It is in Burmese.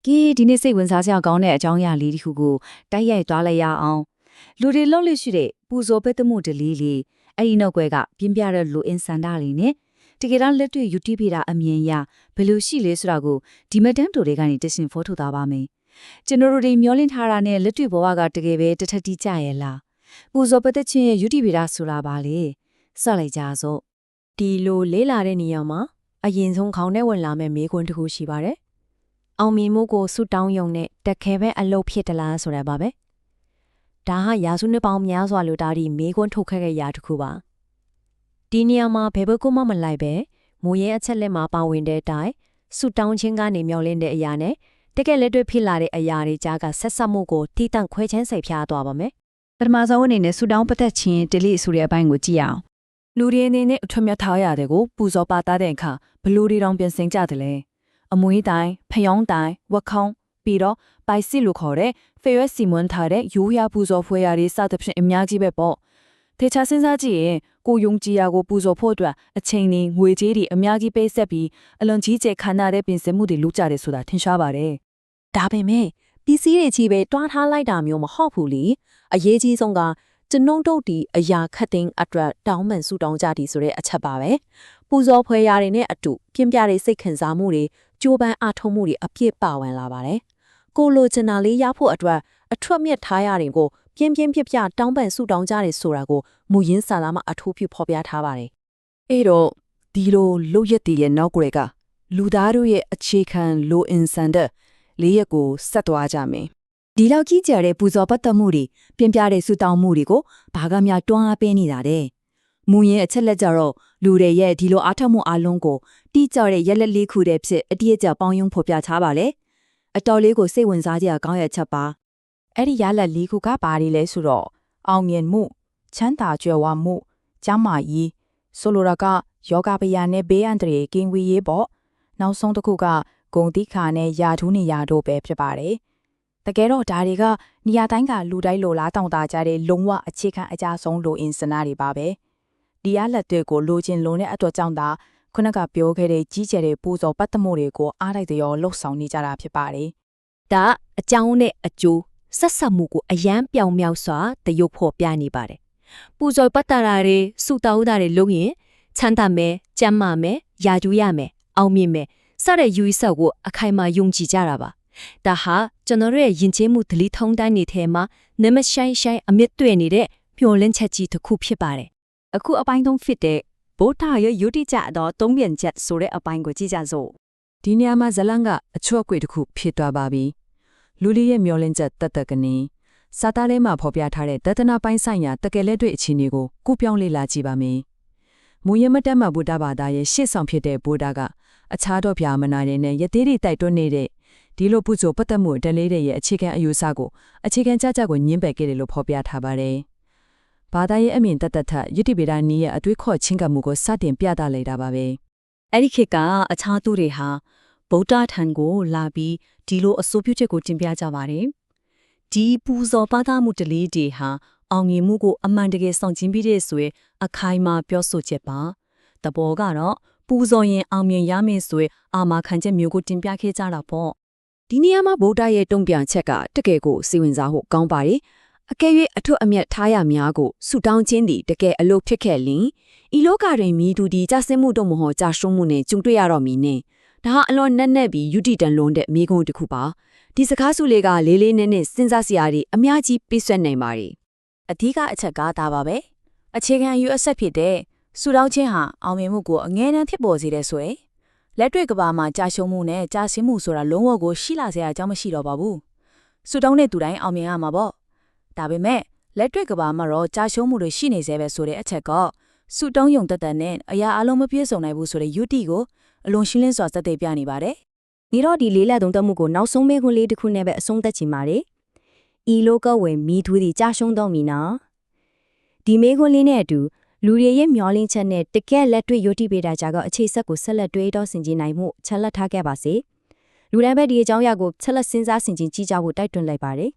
ဒီနေ့စိတ်ဝင်စားစရာကောင်းတဲ့အကြောင်းအရာလေးတစ်ခုကိုတိုက်ရိုက်သွားလိုက်ရအောင်လူတွေလှုပ်လို့ရှိတဲ့ပူဇော်ပက်သမှုတလေးလေးအဲ့ဒီနောက်ွယ်ကပြင်းပြတဲ့လူအင်စန္ဒလေးနဲ့တကယ်တော့လက်တွေ့ယူတီးပေးတာအမြင်ရဘယ်လိုရှိလဲဆိုတာကိုဒီမက်တန်တိုတွေကနေတစင်ဖော်ထုတ်သားပါမယ်ကျွန်တော်တို့တွေမျောလင့်ထားတာနဲ့လက်တွေ့ဘဝကတကယ်ပဲတထက်တီးကြရဲ့လားပူဇော်ပက်တဲ့ချင်းရဲ့ယူတီးပေးတာဆိုတာပါလေစလိုက်ကြစို့ဒီလိုလေးလာတဲ့နေရာမှာအရင်ဆုံးခေါင်းထဲဝင်လာမဲ့မေးခွန်းတစ်ခုရှိပါတယ်အောင်မြင်မှုကိုဆုတောင်းယုံနဲ့တက်ခဲပဲအလုပ်ဖြစ်တလားဆိုတာပါပဲဒါဟာရာစုနှစ်ပေါင်းများစွာလို့တာဒီမေးခွန်းထုတ်ခဲ့တဲ့ຢာတစ်ခုပါဒီနေရာမှာဘယ်ဘက်ကမှမလိုက်ပဲမူရဲအချက်လက်မှာပါဝင်တဲ့အတိုင်းဆုတောင်းခြင်းကနေမျောလင့်တဲ့အရာနဲ့တကယ်လက်တွေ့ဖြစ်လာတဲ့အရာတွေကြားကဆက်ဆက်မှုကိုထိတန့်ခွဲချင်းစိတ်ဖြားသွားပါမယ်ပထမဆုံးအနေနဲ့ဆုတောင်းပတ်သက်ခြင်းတလိဆိုတဲ့အပိုင်းကိုကြည့်အောင်လူတွေအနေနဲ့အထွတ်မြတ်ထားရတယ်ကိုပူဇော်ပါသားတဲ့အခါဘလူတွေတောင်ပြင်ဆင်ကြတယ်လေအမွေးတိုင်းဖျောင်းတိုင်းဝက်ခေါင်းပြီးတော့ပိုက်စီလို့ခေါ်တဲ့ဖေရွက်စီမွန်းထားတဲ့ရိုးရာပူဇော်ဖွဲ့ရာတွေစသဖြင့်အများကြီးပဲပေါ့ထေချာစဉ်းစားကြည့်ရင်ကိုယုံကြည်ရာကိုပူဇော်ဖို့အတွက်အချိန်နဲ့ငွေကြေးတွေအများကြီးပေးဆက်ပြီးအလွန်ကြီးကျယ်ခမ်းနားတဲ့ပြင်ဆင်မှုတွေလုပ်ကြတယ်ဆိုတာထင်ရှားပါတယ်ဒါပေမဲ့ပစ္စည်းတွေကြီးပဲတွားထားလိုက်တာမျိုးမဟုတ်ဘူးလေအရေးကြီးဆုံးကကျွန်ုပ်တို့ဒီအရာခတ်သိမ်းအတွက်တောင်းပန်ဆူတောင်းကြသည်ဆိုတဲ့အချက်ပါပဲပူဇော်ဖွဲ့ရာတွေနဲ့အတူပြင်းပြတဲ့စိတ်ခံစားမှုတွေကြိုးပမ်းအားထုတ်မှုတွေအပြည့်ပါဝင်လာပါတယ်ကိုလိုချင်တာလေးရဖို့အတွက်အထွတ်မြတ်ထားရတဲ့ကိုပြင်းပြတောင်းပန်ဆူတောင်းကြတယ်ဆိုတာကိုမူရင်းစာသားမှာအထူးပြုဖော်ပြထားပါတယ်အဲ့တော့ဒီလိုလုတ်ရက်တည်ရဲ့နောက်ွယ်ကလူသားတို့ရဲ့အခြေခံလိုအင်ဆန်တဲ့လေးရက်ကိုဆက်သွားကြမယ်ဒီလောက်ကြီးကျယ်တဲ့ပူဇော်ပတ်သက်မှုတွေပြင်းပြတဲ့ဆုတောင်းမှုတွေကိုဘာကများတွန်းအားပေးနေတာတဲ့မူရင်အချက်လက်ကြတော့လူတွေရဲ့ဒီလိုအားထုတ်မှုအလုံးကိုတိကျတဲ့ရက်လက်လေးခုတည်းဖြစ်အတိအကျပေါင်းယုံဖော်ပြထားပါလေအတော်လေးကိုစိတ်ဝင်စားကြရကောင်းရဲ့ချက်ပါအဲ့ဒီရက်လက်လေးခုကဘာတွေလဲဆိုတော့အောင်မြင်မှုချမ်းသာကြွယ်ဝမှုကျန်းမာရေးဆိုလိုတာကယောဂဗျာနဲ့ဘေးအန္တရာယ်ကင်းဝေးရေးပေါ့နောက်ဆုံးတစ်ခုကဂုဏ်တိခါနဲ့ယာထူးနေရာတို့ပဲဖြစ်ပါတယ်တကယ်တော့ဒါတွေကနေရာတိုင်းကလူတိုင်းလိုလားတောင့်တကြတဲ့လုံးဝအခြေခံအကြဆုံးလိုအင်စနာတွေပါပဲဒီရလက်တွေကိုလိုချင်လုံးတဲ့အတွက်ကြောင့်သာခုနကပြောခဲ့တဲ့ကြီးကျယ်တဲ့ပူဇော်ပတ်သက်မှုတွေကိုအားလိုက်တဲ့ရောလှုပ်ဆောင်နေကြတာဖြစ်ပါတယ်ဒါအကြောင်းနဲ့အကျိုးဆက်ဆက်မှုကိုအယမ်းပြောင်မြောက်စွာတရုပ်ဖော်ပြနေပါတယ်ပူဇော်ပတ်တာတွေစုတောင်းတာတွေလုပ်ရင်ချမ်းသာမယ်ကျန်းမာမယ်ယာကျူးရမယ်အောင်မြင်မယ်စတဲ့ယူဆကိုအခိုင်အမာယုံကြည်ကြတာပါဒါဟာကျွန်တော်ရဲ့ယဉ်ကျေးမှုဒလီထုံးတိုင်းနေတဲ့မှာနမရှိုင်းအမြင့်တွေ့နေတဲ့မျောလင့်ချက်ကြီးတစ်ခုဖြစ်ပါတယ်အခုအပိုင်းသုံးဖြစ်တဲ့ဗုဒ္ဓရဲ့ယုတိကြတော့သုံးပြန်ချက်ဆိုတဲ့အပိုင်းကိုကြည့်ကြစို့ဒီနေရာမှာဇလန်ကအချော့ကွေတစ်ခုဖြစ်သွားပါပြီလူလေးရဲ့မျောလင့်ချက်တတ်ကနေစာသားထဲမှာဖော်ပြထားတဲ့တသနာပိုင်းဆိုင်ရာတကယ်လက်တွေ့အခြေအနေကိုကုပြောင်းလေ့လာကြည့်ပါမယ်မူရမတတ်မှဗုဒ္ဓဘာသာရဲ့ရှေ့ဆောင်ဖြစ်တဲ့ဗုဒ္ဓကအခြားတော့ဗျာမနာတဲ့နဲ့ယသေးတွေတိုက်တွန်းနေတဲ့ဒီလိုပူဇော်ပတ်သက်မှုတလေးတဲ့ရဲ့အခြေခံအယူဆကိုအခြေခံကြကြကိုညှင်းပယ်ခဲ့တယ်လို့ဖော်ပြထားပါတယ်။ဘာသာရေးအမြင်တတ်ထယုတိဗေဒနီးရဲ့အတွေးခေါ်ချင်းကမှုကိုစတင်ပြသလိုက်တာပါပဲ။အဲ့ဒီခေတ်ကအခြားသူတွေဟာဗုဒ္ဓထံကိုလာပြီးဒီလိုအဆိုပြုချက်ကိုတင်ပြကြပါတယ်။ဒီပူဇော်ပါသားမှုတလေးတွေဟာအောင်မြင်မှုကိုအမှန်တကယ်ဆောင်ကျဉ်ပြီးတဲ့ဆိုရင်အခိုင်အမာပြောဆိုချက်ပါ။တဘောကတော့ပူဇော်ရင်အောင်မြင်ရမယ်ဆိုရင်အာမခံချက်မျိုးကိုတင်ပြခဲ့ကြတာပေါ့။ဒီနေရာမှာဗုဒ္ဓရဲ့တုံ့ပြန်ချက်ကတကယ်ကိုစိတ်ဝင်စားဖို့ကောင်းပါတယ်။အကယ်၍အထွတ်အမြတ်ထားရများကိုဆူတောင်းခြင်းသည်တကယ်အလုပ်ဖြစ်ခဲ့လင်ဤလောကတွင်မိသူဒီကြဆင်းမှုတို့မဟုတ်ကြရှုံးမှုနဲ့ကြုံတွေ့ရတော့မည်နဲ့ဒါဟာအလွန်နက်နက်ပြီးယူတီတန်လွန်တဲ့မိကုံးတစ်ခုပါဒီစကားစုလေးကလေးလေးနက်နက်စဉ်းစားစရာတွေအများကြီးပြည့်စွက်နိုင်ပါတယ်အဓိကအချက်ကဒါပါပဲအခြေခံယူအဆက်ဖြစ်တဲ့ဆူတောင်းခြင်းဟာအောင်မြင်မှုကိုအငြင်းနှံဖြစ်ပေါ်စေတဲ့ဆိုရင်လက်တွေ့ကဘာမှာကြာရှုံးမှုနဲ့ကြာဆင်းမှုဆိုတာလုံးဝကိုရှိလာစရာအကြောင်းမရှိတော့ပါဘူးဆူတောင်းတဲ့သူတိုင်းအောင်မြင်ရမှာပေါ့ဒါပေမဲ့လက်တွေ့ကဘာမှာတော့ကြာရှုံးမှုတွေရှိနေသေးပဲဆိုတဲ့အချက်ကဆူတောင်းယုံတတ်နဲ့အရာအလုံးမပြည့်စုံနိုင်ဘူးဆိုတဲ့ယူတီကိုအလွန်ရှင်းလင်းစွာသက်သေပြနေပါတယ်ဒီတော့ဒီလေးလက်သုံးသပ်မှုကိုနောက်ဆုံးမေးခွန်းလေးတစ်ခုနဲ့ပဲအဆုံးသတ်ချင်ပါတယ်ဤလောကဝင်မိသူတွေကြာရှုံးတော့မီနော်ဒီမေးခွန်းလေးနဲ့အတူလူတွေရဲ့မျောလင်းချက်နဲ့တကယ်လက်တွေ့ယုတိပေတာကြကအခြေဆက်ကိုဆက်လက်တွေးတောဆင်ခြင်နိုင်မှုချက်လက်ထားခဲ့ပါစေလူတိုင်းပဲဒီအကြောင်းအရာကိုချက်လက်စဉ်းစားဆင်ခြင်ကြည့်ကြဖို့တိုက်တွန်းလိုက်ပါတယ်